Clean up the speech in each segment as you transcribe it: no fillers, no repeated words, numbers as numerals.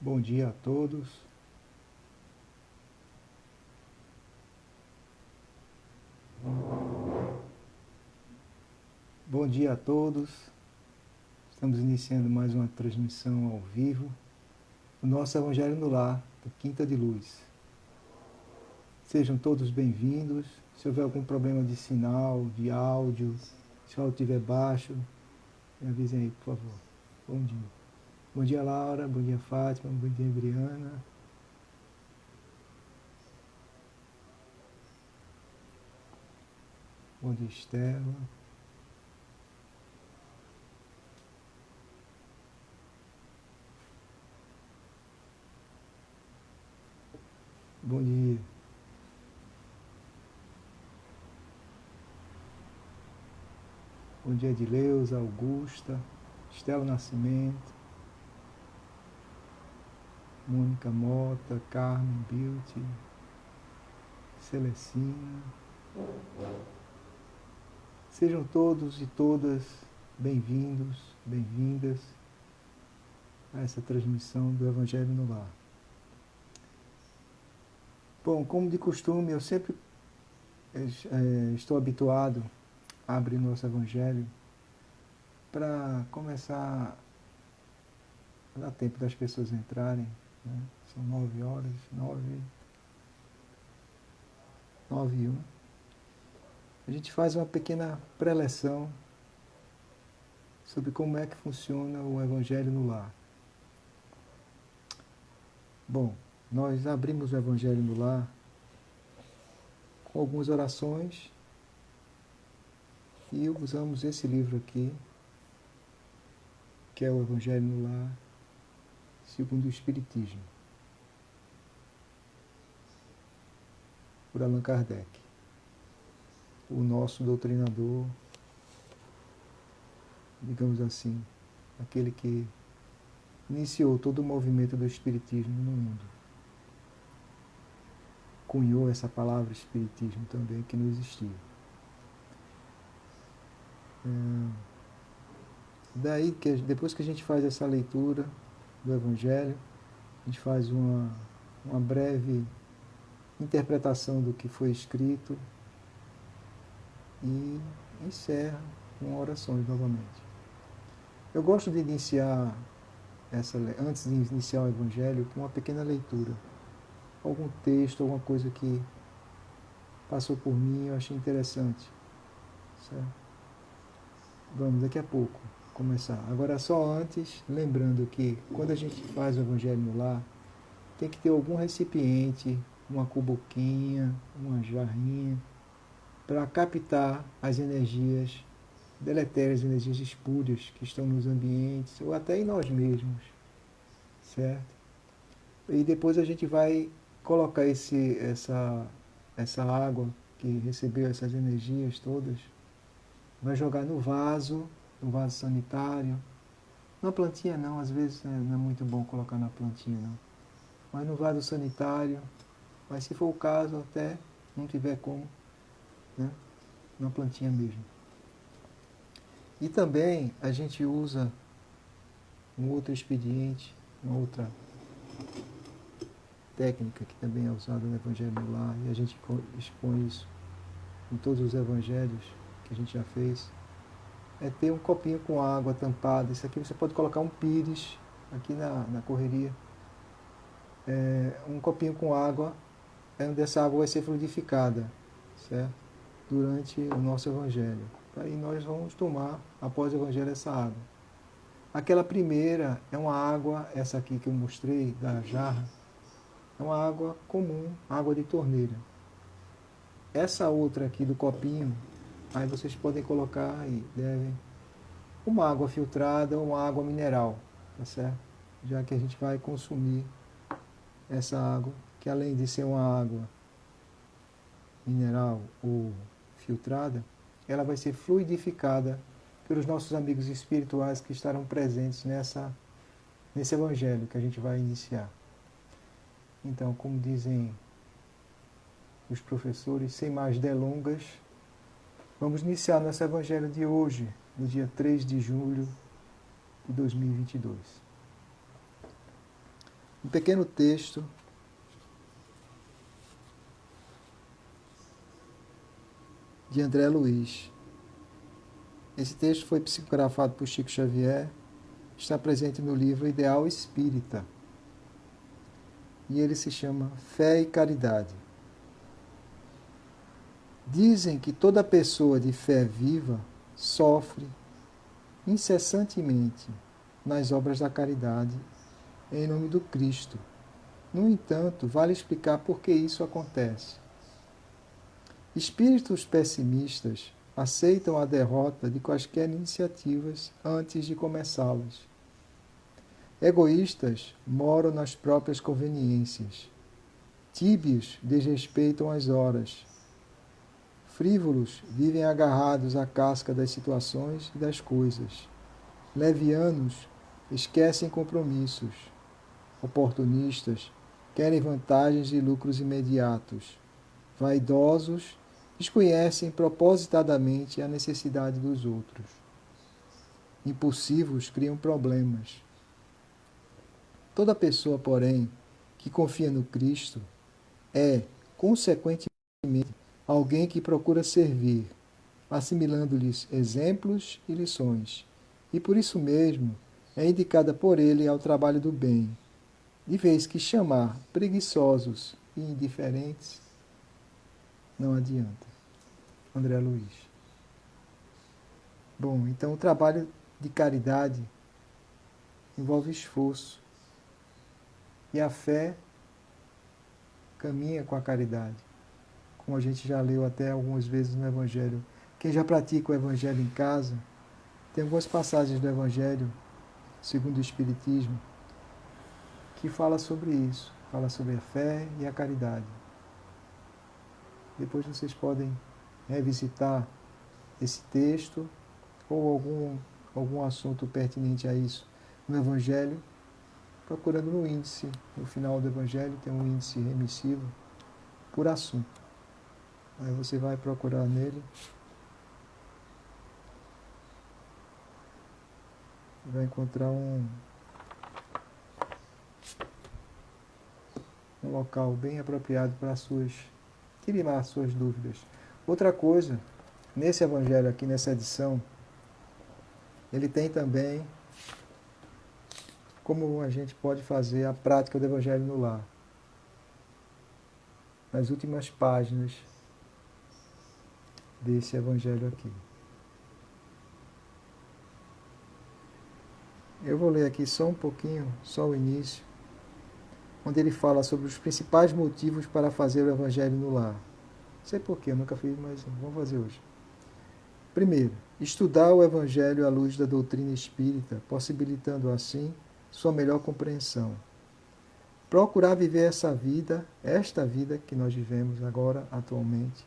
Bom dia a todos. Bom dia a todos. Estamos iniciando mais uma transmissão ao vivo do nosso Evangelho no Lar, do Quinta de Luz. Sejam todos bem-vindos. Se houver algum problema de sinal, de áudio, se o áudio estiver baixo, me avisem aí, por favor. Bom dia. Bom dia, Laura. Bom dia, Fátima. Bom dia, Adriana. Bom dia, Estela. Bom dia. Bom dia, Edileuza, Augusta, Estela Nascimento, Mônica Mota, Carmen, Beauty, Celestina. Sejam todos e todas bem-vindos, bem-vindas a essa transmissão do Evangelho no Lar. Bom, como de costume, eu sempre estou habituado a abrir nosso Evangelho para começar a dar tempo das pessoas entrarem, né? São 9 horas, 9:01. A gente faz uma pequena preleção sobre como é que funciona o Evangelho no Lar. Bom, nós abrimos o Evangelho no Lar com algumas orações e usamos esse livro aqui, que é o Evangelho no Lar, segundo o Espiritismo, por Allan Kardec, o nosso doutrinador, digamos assim, aquele que iniciou todo o movimento do Espiritismo no mundo. Cunhou essa palavra Espiritismo também, que não existia. Daí, depois que a gente faz essa leitura do Evangelho, a gente faz uma breve interpretação do que foi escrito e encerra com orações novamente. Eu gosto de iniciar antes de iniciar o Evangelho, com uma pequena leitura. Algum texto, alguma coisa que passou por mim, eu achei interessante. Certo? Vamos daqui a pouco começar. Agora, só antes, lembrando que quando a gente faz o Evangelho no Lar, tem que ter algum recipiente, uma cuboquinha, uma jarrinha, para captar as energias deletérias, energias espúrias que estão nos ambientes, ou até em nós mesmos. Certo? E depois a gente vai colocar essa água que recebeu essas energias todas, vai jogar no vaso sanitário. Na plantinha não, às vezes não é muito bom colocar na plantinha não. Mas no vaso sanitário, mas se for o caso, até não tiver como, né, na plantinha mesmo. E também a gente usa um outro expediente, uma outra técnica que também é usada no Evangelho no Lar, e a gente expõe isso em todos os evangelhos que a gente já fez, é ter um copinho com água tampada. Isso aqui você pode colocar um pires aqui na correria. Um copinho com água, onde essa água vai ser fluidificada, certo? Durante o nosso evangelho. Aí nós vamos tomar, após o evangelho, essa água. Aquela primeira é uma água, essa aqui que eu mostrei, da jarra, é uma água comum, água de torneira. Essa outra aqui do copinho, aí vocês podem colocar e devem uma água filtrada ou uma água mineral, tá certo? Já que a gente vai consumir essa água, que além de ser uma água mineral ou filtrada, ela vai ser fluidificada pelos nossos amigos espirituais que estarão presentes nesse evangelho que a gente vai iniciar. Então, como dizem os professores, sem mais delongas, vamos iniciar nosso evangelho de hoje, no dia 3 de julho de 2022. um pequeno texto de André Luiz. Esse texto foi psicografado por Chico Xavier, está presente no livro Ideal Espírita, e ele se chama Fé e Caridade. Dizem que toda pessoa de fé viva sofre incessantemente nas obras da caridade em nome do Cristo. No entanto, vale explicar por que isso acontece. Espíritos pessimistas aceitam a derrota de quaisquer iniciativas antes de começá-las. Egoístas moram nas próprias conveniências. Tíbios desrespeitam as horas. Frívolos vivem agarrados à casca das situações e das coisas. Levianos esquecem compromissos. Oportunistas querem vantagens e lucros imediatos. Vaidosos desconhecem propositadamente a necessidade dos outros. Impulsivos criam problemas. Toda pessoa, porém, que confia no Cristo é, consequentemente, alguém que procura servir, assimilando-lhes exemplos e lições, e por isso mesmo é indicada por ele ao trabalho do bem, de vez que chamar preguiçosos e indiferentes não adianta. André Luiz. Bom, então o trabalho de caridade envolve esforço, e a fé caminha com a caridade, como a gente já leu até algumas vezes no Evangelho. Quem já pratica o Evangelho em casa, tem algumas passagens do Evangelho, segundo o Espiritismo, que fala sobre isso, fala sobre a fé e a caridade. Depois vocês podem revisitar esse texto ou algum assunto pertinente a isso no Evangelho, procurando no índice. No final do Evangelho tem um índice remissivo por assunto. Aí você vai procurar nele, vai encontrar um local bem apropriado para tirar as suas dúvidas. Outra coisa, nesse Evangelho aqui, nessa edição, ele tem também como a gente pode fazer a prática do Evangelho no lar. Nas últimas páginas desse Evangelho aqui. Eu vou ler aqui só um pouquinho, só o início, onde ele fala sobre os principais motivos para fazer o Evangelho no lar. Não sei porquê, eu nunca fiz, mas vamos fazer hoje. Primeiro, estudar o Evangelho à luz da doutrina espírita, possibilitando assim sua melhor compreensão. Procurar viver esta vida que nós vivemos agora, atualmente,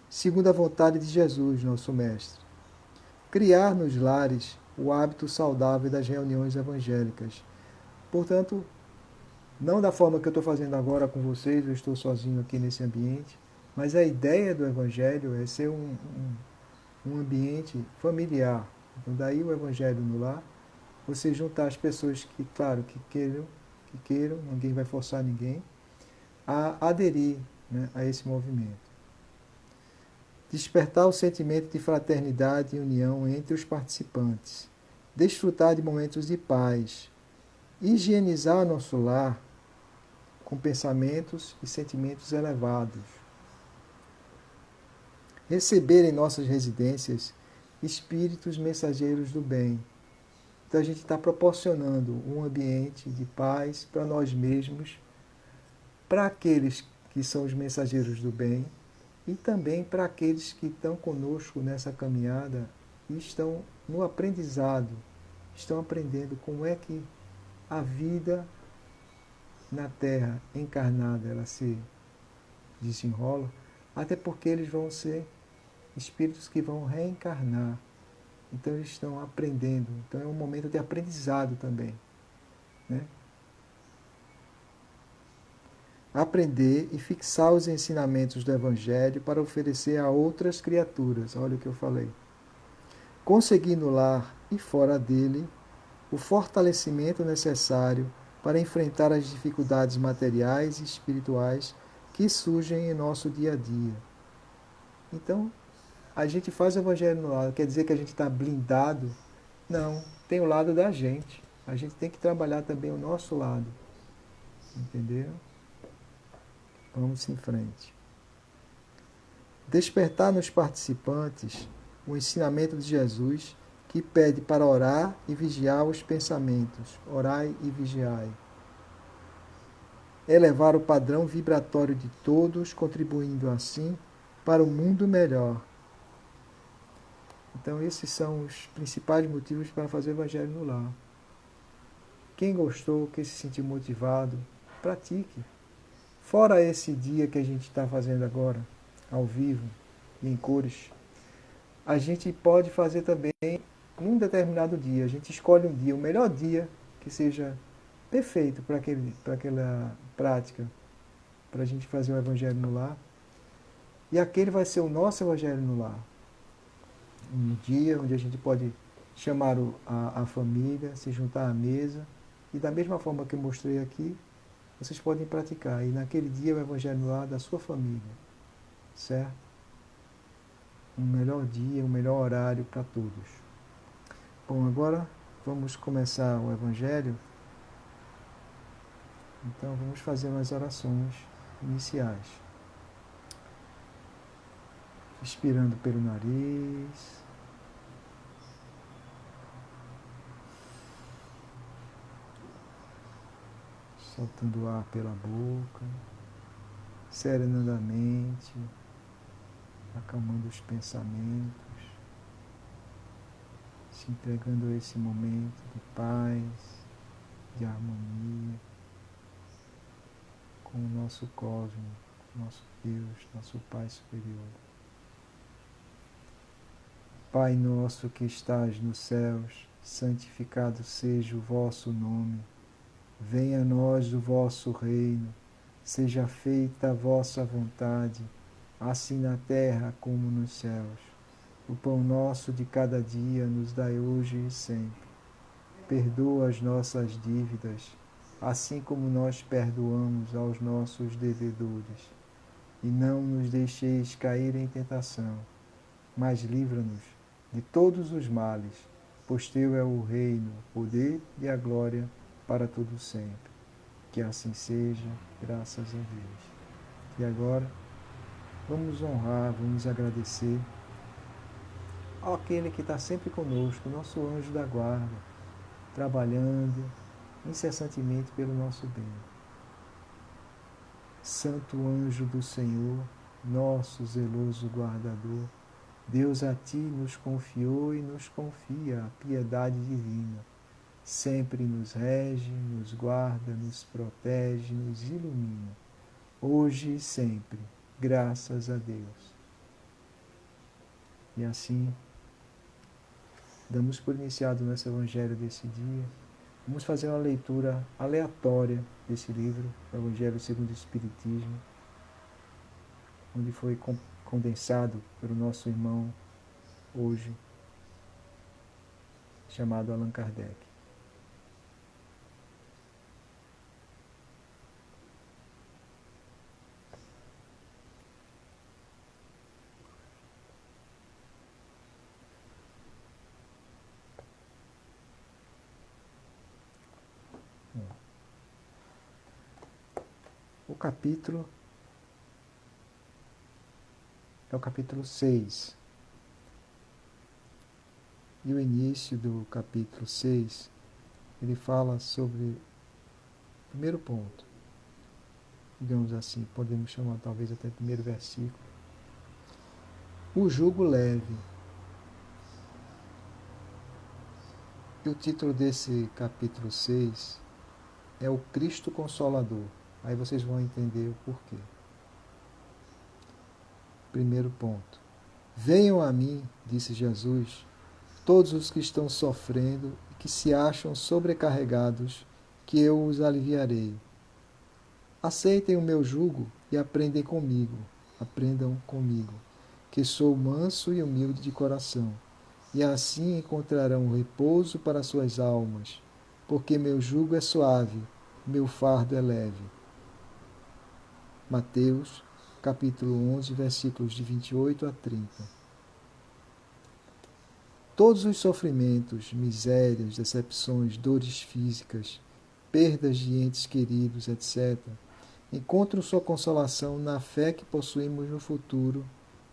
segundo a vontade de Jesus, nosso Mestre. Criar nos lares o hábito saudável das reuniões evangélicas. Portanto, não da forma que eu estou fazendo agora com vocês, eu estou sozinho aqui nesse ambiente, mas a ideia do Evangelho é ser um ambiente familiar. Então, daí o Evangelho no lar, você juntar as pessoas que, claro, que queiram, ninguém vai forçar ninguém, a aderir, né, a esse movimento. Despertar o sentimento de fraternidade e união entre os participantes. Desfrutar de momentos de paz. Higienizar nosso lar com pensamentos e sentimentos elevados. Receber em nossas residências espíritos mensageiros do bem. Então a gente está proporcionando um ambiente de paz para nós mesmos, para aqueles que são os mensageiros do bem e também para aqueles que estão conosco nessa caminhada e estão no aprendizado, estão aprendendo como é que a vida na Terra encarnada ela se desenrola, até porque eles vão ser espíritos que vão reencarnar. Então eles estão aprendendo. Então é um momento de aprendizado também, né? Aprender e fixar os ensinamentos do Evangelho para oferecer a outras criaturas. Olha o que eu falei. Conseguir no lar e fora dele o fortalecimento necessário para enfrentar as dificuldades materiais e espirituais que surgem em nosso dia a dia. Então, a gente faz o evangelho no lado, quer dizer que a gente está blindado? Não, tem o lado da gente. A gente tem que trabalhar também o nosso lado. Entendeu? Vamos em frente. Despertar nos participantes o ensinamento de Jesus, que pede para orar e vigiar os pensamentos. Orai e vigiai. Elevar o padrão vibratório de todos, contribuindo assim para um mundo melhor. Então, esses são os principais motivos para fazer o Evangelho no lar. Quem gostou, quem se sentiu motivado, pratique. Fora esse dia que a gente está fazendo agora, ao vivo e em cores, a gente pode fazer também num determinado dia. A gente escolhe um dia, o melhor dia que seja perfeito para aquela prática, para a gente fazer o Evangelho no lar. E aquele vai ser o nosso Evangelho no lar. Um dia onde a gente pode chamar a família, se juntar à mesa, e da mesma forma que eu mostrei aqui, vocês podem praticar. E naquele dia o Evangelho no lar da sua família. Certo? Um melhor dia, um melhor horário para todos. Bom, agora vamos começar o Evangelho. Então vamos fazer umas orações iniciais. Inspirando pelo nariz. Soltando o ar pela boca. Serenando a mente. Acalmando os pensamentos. Se entregando a esse momento de paz, de harmonia com o nosso cosmos, nosso Deus, nosso Pai superior. Pai nosso que estás nos céus, santificado seja o vosso nome. Venha a nós o vosso reino, seja feita a vossa vontade, assim na terra como nos céus. O pão nosso de cada dia nos dai hoje e sempre. Perdoa as nossas dívidas, assim como nós perdoamos aos nossos devedores. E não nos deixeis cair em tentação, mas livra-nos de todos os males, pois teu é o reino, o poder e a glória para todo sempre. Que assim seja, graças a Deus. E agora, vamos honrar, vamos agradecer àquele que está sempre conosco, nosso anjo da guarda, trabalhando incessantemente pelo nosso bem. Santo anjo do Senhor, nosso zeloso guardador, Deus a ti nos confiou e nos confia a piedade divina. Sempre nos rege, nos guarda, nos protege, nos ilumina. Hoje e sempre, graças a Deus. E assim, damos por iniciado o nosso Evangelho desse dia. Vamos fazer uma leitura aleatória desse livro, o Evangelho segundo o Espiritismo, onde foi condensado pelo nosso irmão hoje, chamado Allan Kardec. O capítulo é o capítulo 6. E o início do capítulo 6, ele fala sobre o primeiro ponto. Digamos assim, podemos chamar talvez até o primeiro versículo. O jugo leve. E o título desse capítulo 6 é o Cristo Consolador. Aí vocês vão entender o porquê. Primeiro ponto. Venham a mim, disse Jesus, todos os que estão sofrendo e que se acham sobrecarregados, que eu os aliviarei. Aceitem o meu jugo e aprendam comigo, que sou manso e humilde de coração, e assim encontrarão repouso para suas almas, porque meu jugo é suave meu fardo é leve. Mateus, capítulo 11, versículos de 28 a 30. Todos os sofrimentos, misérias, decepções, dores físicas, perdas de entes queridos, etc., encontram sua consolação na fé que possuímos no futuro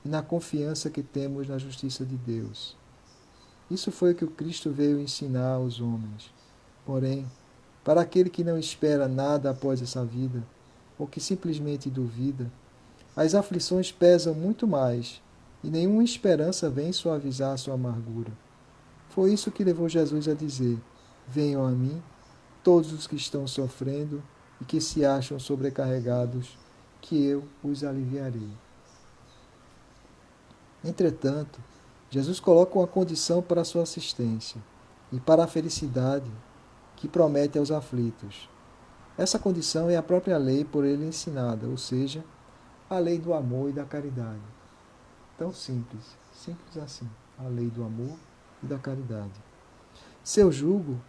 e na confiança que temos na justiça de Deus. Isso foi o que o Cristo veio ensinar aos homens. Porém, para aquele que não espera nada após essa vida, ou que simplesmente duvida, as aflições pesam muito mais e nenhuma esperança vem suavizar sua amargura. Foi isso que levou Jesus a dizer: venham a mim, todos os que estão sofrendo e que se acham sobrecarregados, que eu os aliviarei. Entretanto, Jesus coloca uma condição para a sua assistência e para a felicidade que promete aos aflitos. Essa condição é a própria lei por ele ensinada, ou seja, a lei do amor e da caridade. Tão simples, simples assim, a lei do amor e da caridade. Seu jugo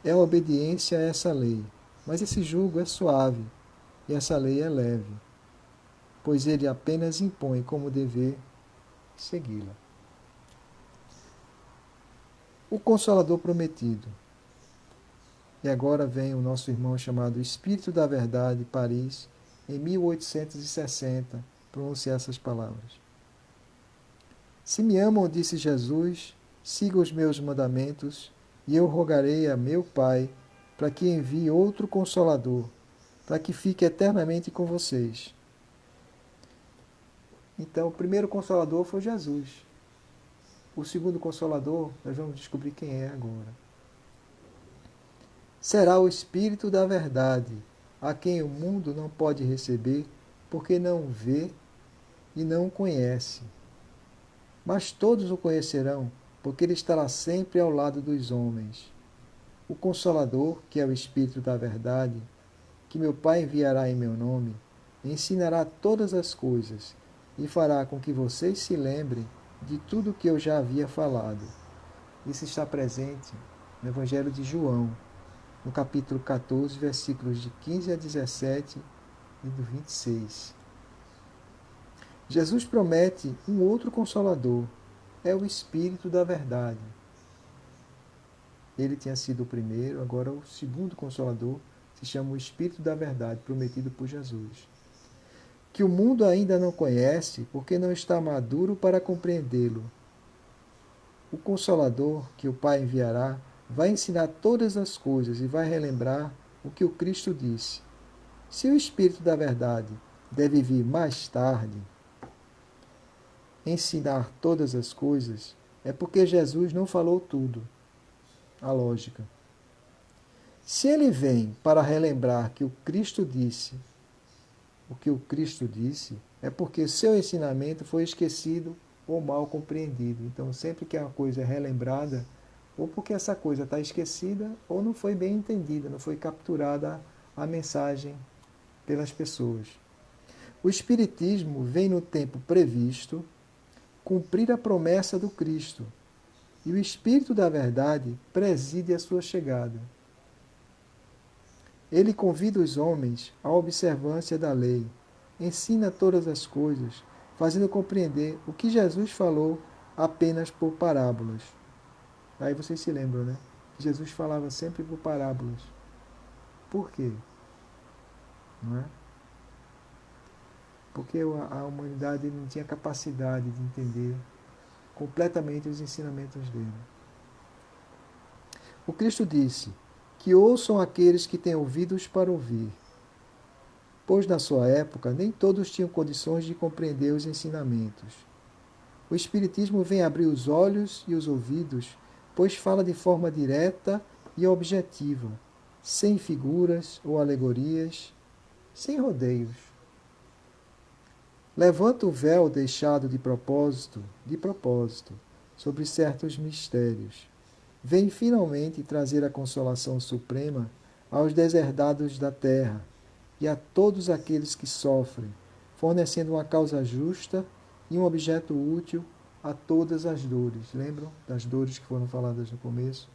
é a obediência a essa lei, mas esse jugo é suave e essa lei é leve, pois ele apenas impõe como dever segui-la. O Consolador Prometido. E agora vem o nosso irmão chamado Espírito da Verdade, Paris, em 1860, pronunciar essas palavras. Se me amam, disse Jesus, siga os meus mandamentos, e eu rogarei a meu Pai para que envie outro Consolador, para que fique eternamente com vocês. Então, o primeiro Consolador foi Jesus. O segundo Consolador, nós vamos descobrir quem é agora. Será o Espírito da Verdade, a quem o mundo não pode receber, porque não vê e não o conhece. Mas todos o conhecerão, porque ele estará sempre ao lado dos homens. O Consolador, que é o Espírito da Verdade, que meu Pai enviará em meu nome, ensinará todas as coisas e fará com que vocês se lembrem de tudo o que eu já havia falado. Isso está presente no Evangelho de João, no capítulo 14, versículos de 15 a 17 e do 26. Jesus promete um outro Consolador, é o Espírito da Verdade. Ele tinha sido o primeiro, agora o segundo Consolador se chama o Espírito da Verdade, prometido por Jesus. Que o mundo ainda não conhece, porque não está maduro para compreendê-lo. O Consolador que o Pai enviará vai ensinar todas as coisas e vai relembrar o que o Cristo disse. Se o Espírito da Verdade deve vir mais tarde, ensinar todas as coisas, é porque Jesus não falou tudo. A lógica. Se ele vem para relembrar que o Cristo disse o que o Cristo disse, é porque seu ensinamento foi esquecido ou mal compreendido. Então, sempre que a coisa é relembrada, ou porque essa coisa está esquecida, ou não foi bem entendida, não foi capturada a mensagem pelas pessoas. O Espiritismo vem no tempo previsto cumprir a promessa do Cristo, e o Espírito da Verdade preside a sua chegada. Ele convida os homens à observância da lei, ensina todas as coisas, fazendo compreender o que Jesus falou apenas por parábolas. Aí vocês se lembram, né? Jesus falava sempre por parábolas. Por quê? Não é? Porque a humanidade não tinha capacidade de entender completamente os ensinamentos dele. O Cristo disse que ouçam aqueles que têm ouvidos para ouvir, pois na sua época nem todos tinham condições de compreender os ensinamentos. O Espiritismo vem abrir os olhos e os ouvidos, pois fala de forma direta e objetiva, sem figuras ou alegorias, sem rodeios. Levanta o véu deixado de propósito, sobre certos mistérios. Vem finalmente trazer a consolação suprema aos deserdados da terra e a todos aqueles que sofrem, fornecendo uma causa justa e um objeto útil a todas as dores. Lembram das dores que foram faladas no começo?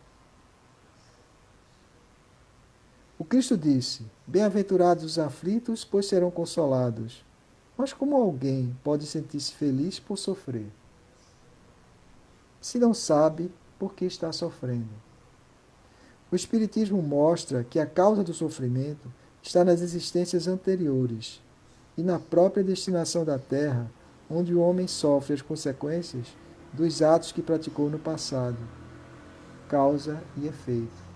O Cristo disse: bem-aventurados os aflitos, pois serão consolados. Mas como alguém pode sentir-se feliz por sofrer, se não sabe por que está sofrendo? O Espiritismo mostra que a causa do sofrimento está nas existências anteriores e na própria destinação da Terra, onde o homem sofre as consequências dos atos que praticou no passado. Causa e efeito.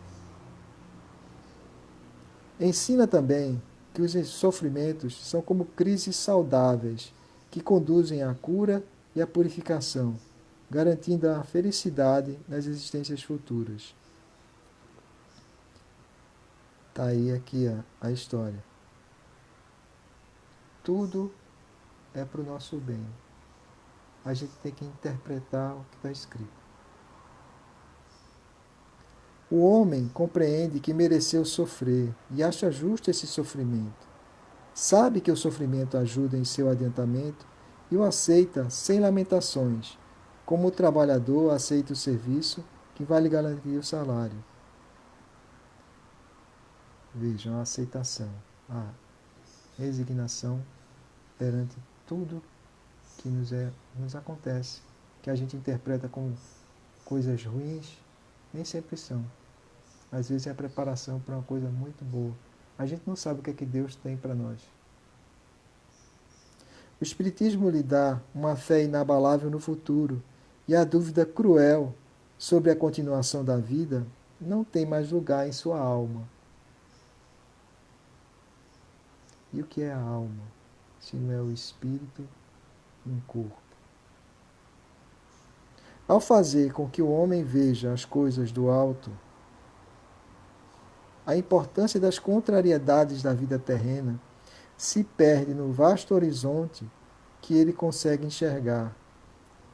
Ensina também que os sofrimentos são como crises saudáveis que conduzem à cura e à purificação, garantindo a felicidade nas existências futuras. Está aí aqui a história. Tudo é para o nosso bem. A gente tem que interpretar o que está escrito. O homem compreende que mereceu sofrer e acha justo esse sofrimento. Sabe que o sofrimento ajuda em seu adiantamento e o aceita sem lamentações, como o trabalhador aceita o serviço que vai lhe garantir o salário. Vejam, a aceitação, a resignação perante tudo que nos acontece, que a gente interpreta como coisas ruins, nem sempre são. Às vezes é a preparação para uma coisa muito boa. A gente não sabe o que é que Deus tem para nós. O Espiritismo lhe dá uma fé inabalável no futuro, e a dúvida cruel sobre a continuação da vida não tem mais lugar em sua alma. E o que é a alma, se não é o espírito e um corpo? Ao fazer com que o homem veja as coisas do alto, a importância das contrariedades da vida terrena se perde no vasto horizonte que ele consegue enxergar.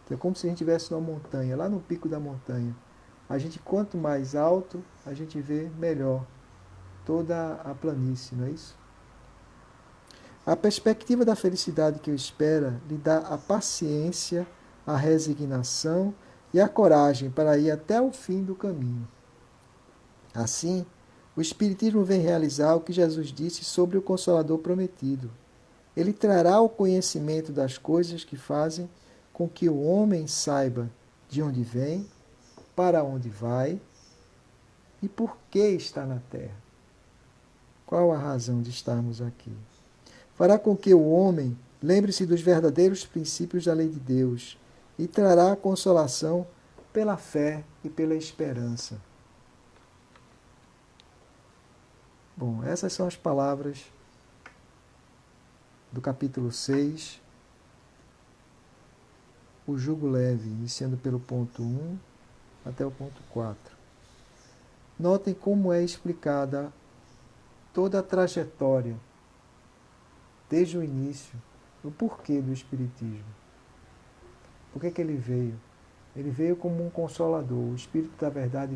Então, é como se a gente estivesse numa montanha, lá no pico da montanha. A gente, quanto mais alto, a gente vê melhor toda a planície, não é isso? A perspectiva da felicidade que o espera lhe dá a paciência, a resignação e a coragem para ir até o fim do caminho. Assim, o Espiritismo vem realizar o que Jesus disse sobre o Consolador prometido. Ele trará o conhecimento das coisas que fazem com que o homem saiba de onde vem, para onde vai e por que está na Terra. Qual a razão de estarmos aqui? Fará com que o homem lembre-se dos verdadeiros princípios da lei de Deus e trará a consolação pela fé e pela esperança. Bom, essas são as palavras do capítulo 6, o jugo leve, iniciando pelo ponto 1 até o ponto 4. Notem como é explicada toda a trajetória, desde o início, o porquê do Espiritismo. Por que ele veio? Ele veio como um consolador. O Espírito da Verdade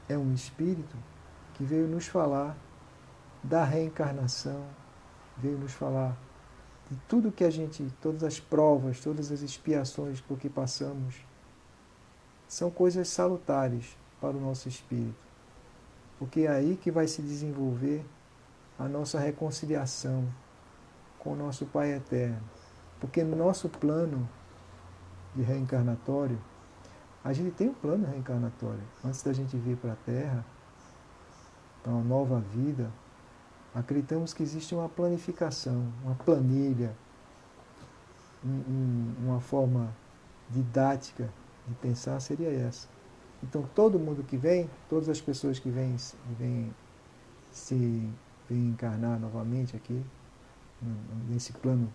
é um Espírito que veio nos falar da reencarnação, veio nos falar de tudo que todas as provas, todas as expiações por que passamos, são coisas salutares para o nosso espírito. Porque é aí que vai se desenvolver a nossa reconciliação com o nosso Pai Eterno. Porque no nosso plano de reencarnatório, a gente tem um plano reencarnatório. Antes da gente vir para a Terra, para uma nova vida, acreditamos que existe uma planificação, uma planilha, uma forma didática de pensar seria essa. Então todo mundo que vem, todas as pessoas que vêm encarnar novamente aqui, nesse plano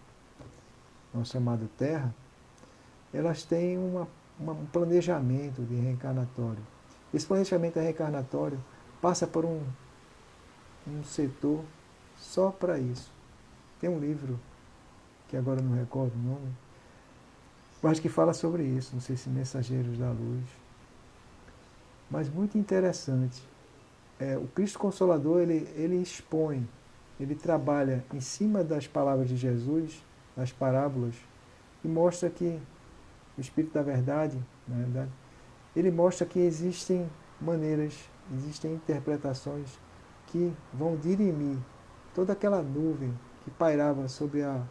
nosso chamado Terra, elas têm um planejamento de reencarnatório. Esse planejamento reencarnatório passa por um setor só para isso. Tem um livro, que agora não recordo o nome, mas que fala sobre isso, não sei se Mensageiros da Luz. Mas muito interessante. O Cristo Consolador, ele expõe, ele trabalha em cima das palavras de Jesus, das parábolas, e mostra que o Espírito da Verdade, na verdade, ele mostra que existem maneiras, existem interpretações que vão dirimir toda aquela nuvem que pairava sobre a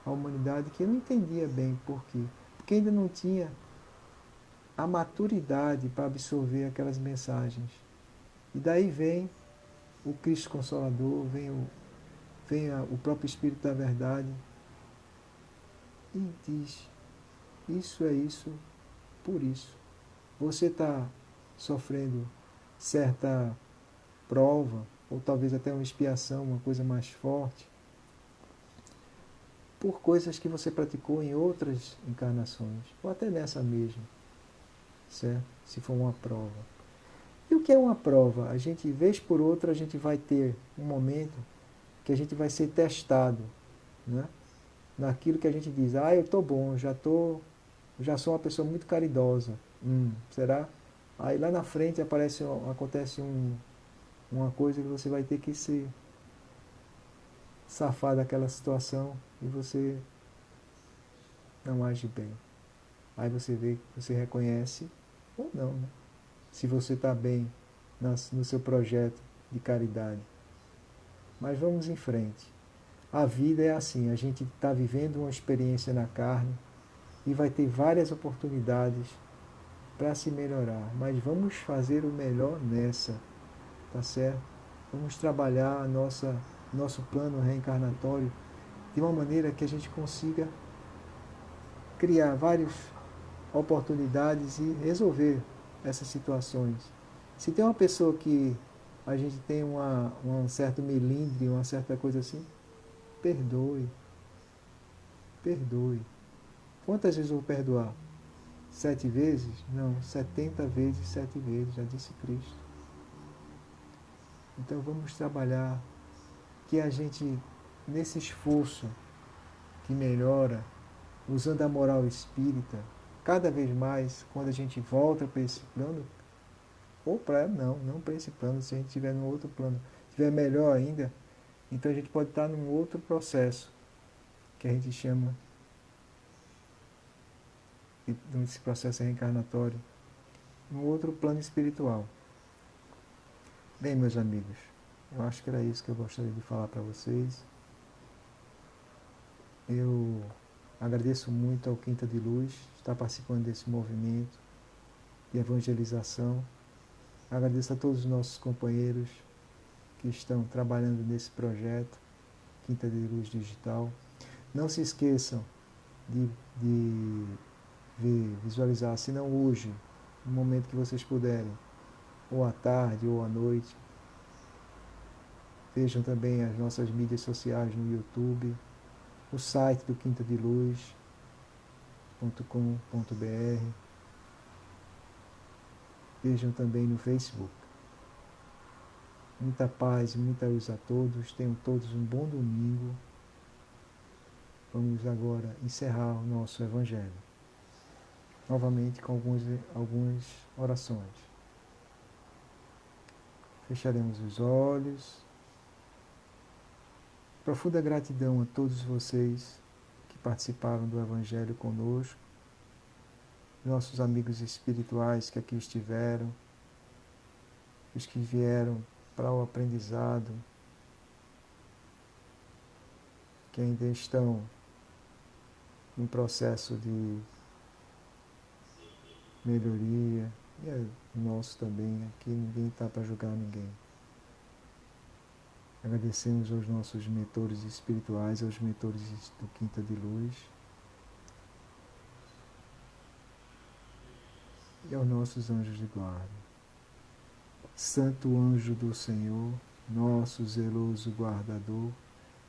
humanidade, que eu não entendia bem por quê. Porque ainda não tinha a maturidade para absorver aquelas mensagens. E daí vem o Cristo Consolador, vem o próprio Espírito da Verdade e diz: isso é isso, por isso. Você está sofrendo certa prova, ou talvez até uma expiação, uma coisa mais forte, por coisas que você praticou em outras encarnações, ou até nessa mesma, certo? Se for uma prova. E o que é uma prova? A gente, vez por outra, a gente vai ter um momento que a gente vai ser testado, né? Naquilo que a gente diz: eu estou bom, já sou uma pessoa muito caridosa. Será? Aí lá na frente acontece uma coisa que você vai ter que se safar daquela situação e você não age bem. Aí você vê, você reconhece ou não, né? Se você está bem no seu projeto de caridade. Mas vamos em frente. A vida é assim, a gente está vivendo uma experiência na carne e vai ter várias oportunidades para se melhorar. Mas vamos fazer o melhor nessa, tá certo? Vamos trabalhar nosso plano reencarnatório de uma maneira que a gente consiga criar várias oportunidades e resolver essas situações. Se tem uma pessoa que a gente tem um certo melindre, uma certa coisa assim, perdoe. Perdoe. Quantas vezes eu vou perdoar? 7 vezes? Não, 70 vezes 7 vezes, já disse Cristo. Então vamos trabalhar que a gente, nesse esforço que melhora, usando a moral espírita, cada vez mais, quando a gente volta para esse plano, ou para, não para esse plano, se a gente estiver num outro plano, estiver melhor ainda, então a gente pode estar num outro processo, que a gente chama desse processo reencarnatório, num outro plano espiritual. Bem, meus amigos, eu acho que era isso que eu gostaria de falar para vocês. Eu agradeço muito ao Quinta de Luz estar participando desse movimento de evangelização. Agradeço a todos os nossos companheiros que estão trabalhando nesse projeto, Quinta de Luz Digital. Não se esqueçam de visualizar, se não hoje, no momento que vocês puderem, ou à tarde ou à noite. Vejam também as nossas mídias sociais no YouTube, o site do quintadiluz.com.br. Vejam também no Facebook. Muita paz e muita luz a todos. Tenham todos um bom domingo. Vamos agora encerrar o nosso Evangelho. Novamente com algumas orações. Fecharemos os olhos. Profunda gratidão a todos vocês que participaram do Evangelho conosco, nossos amigos espirituais que aqui estiveram, os que vieram para o aprendizado, que ainda estão em processo de melhoria, e é nosso também, aqui ninguém está para julgar ninguém. Agradecemos aos nossos mentores espirituais, aos mentores do Quinta de Luz e aos nossos anjos de guarda. Santo anjo do Senhor, nosso zeloso guardador,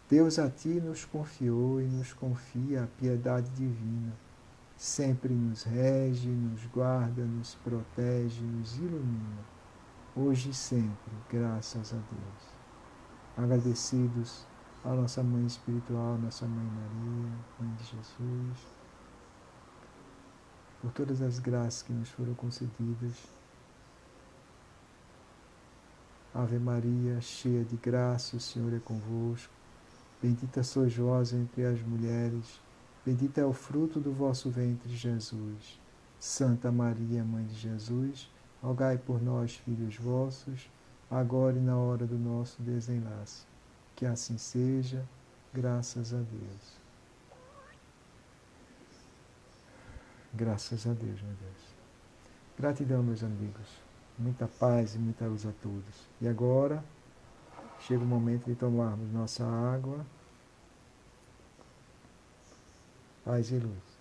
Deus a ti nos confiou e nos confia a piedade divina. Sempre nos rege, nos guarda, nos protege, nos ilumina, hoje e sempre, graças a Deus. Agradecidos à nossa Mãe Espiritual, nossa Mãe Maria, Mãe de Jesus, por todas as graças que nos foram concedidas. Ave Maria, cheia de graça, o Senhor é convosco. Bendita sois vós entre as mulheres, bendito é o fruto do vosso ventre, Jesus. Santa Maria, Mãe de Jesus, rogai por nós, filhos vossos, agora e na hora do nosso desenlace. Que assim seja, graças a Deus. Graças a Deus, meu Deus. Gratidão, meus amigos. Muita paz e muita luz a todos. E agora, chega o momento de tomarmos nossa água. Paz e luz.